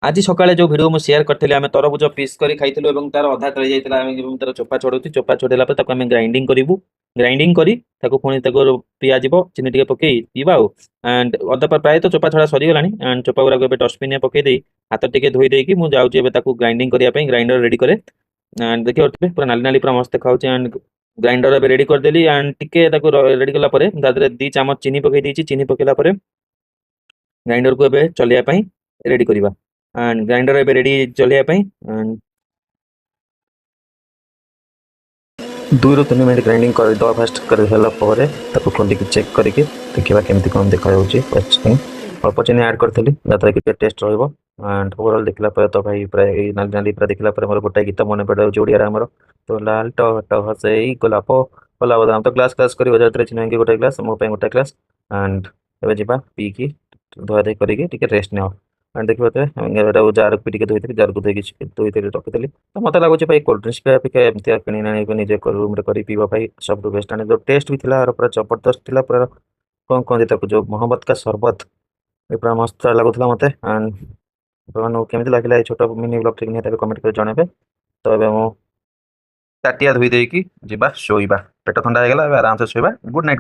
आज सकाळे जो भिडियो मु शेयर करथिले आमे तरबुज पीस करी खाइथिलु एवं तार अधा तळे जाइतिला आमे एवं तार चोपा छडौती चोपा छडेला पर ताको आमे ग्राइंडिंग करिवु ग्राइंडिंग करी ताको पुणी ताको पिया जिवो चिनी टिके पकेई पीबा एंड अधा पर प्राय तो चोपा छडा सरी गलानी एंड चोपा गुरा को डस्टबिन में पकेई देई हाथ टिके धोई देई मु जाउची एबे ताको ग्राइंडिंग करिया पई ग्राइंडर रेडी करे एंड देखियो पूरा नाली नाली पूरा मस्त खाउची एंड ग्राइंडर एबे रेडी कर देली एंड टिके ताको रेडी करला परे दादरे 2 चम्मच चीनी पकेई देची चीनी पकेला परे ग्राइंडर को एबे चलिया पई रेडी करिबा एंड ग्राइंडर एबे रेडी चलिया पई एंड 2 ରୁ 3 ମିନିଟ୍ ଗ୍ରାଇंडिंग କରିଦେବା ଫାଷ୍ଟ କରିସାରିଲା ପରେ ତାକୁ ଖୋଲିକି ଚେକ୍ କରିକି ଦେଖିବା କେମିତି କ'ଣ ଦେଖାଯାଉଛି ଅଳ୍ପ ଚିନି ଆଡ଼୍ କରିଥିଲି ଯାହାଦ୍ୱାରା କି ଟେଷ୍ଟ ରହିବ एंड ओवरऑल देखला पर तो भाई प्राय नाली नाली पूरा देखला पर मोर गोटा गीत मन पड़ जाଉଛି ଓଡ଼ିଆରେ ଆମର तो लाल टह टह ସେଇ ଗୋଲାପ ଗୋଲାପ ବାଦାମ ତ ଗ୍ଲାସ୍ ଗ୍ଲାସ୍ କରି ବଜାରରେ ଚିହ୍ନାଇକି ଗୋଟେ ଗ୍ଲାସ୍ ମୋ ପାଇଁ ଗୋଟେ ଗ୍ଲାସ୍ एंड ଏବେ ଯିବା ପିଇକି ଧୁଆ ଧୁଇ କରିକି ଟିକେ ରେଷ୍ଟ ନେବା एंड देखिए एटा जार भी टे धोई जार को धोई रखी तो मत लगुच भाई कोल्ड ड्रिंक्स पे एमती कि निजे रूम कर पीवा सब बेस्ट एंड जो टेस्ट भी था पूरा जबरदस्त था पूरा कौन कहते जो मोहम्मद का शरबत ये पूरा मस्त लगुला मत एंड केमी लगे छोट मिनी ब्लॉग टे निहत कमेंट कर जनइबे तो ये ताटिया धोई देकी जा शोवा पेट ठंडा हो गला आराम से शोवा गुड नाइट।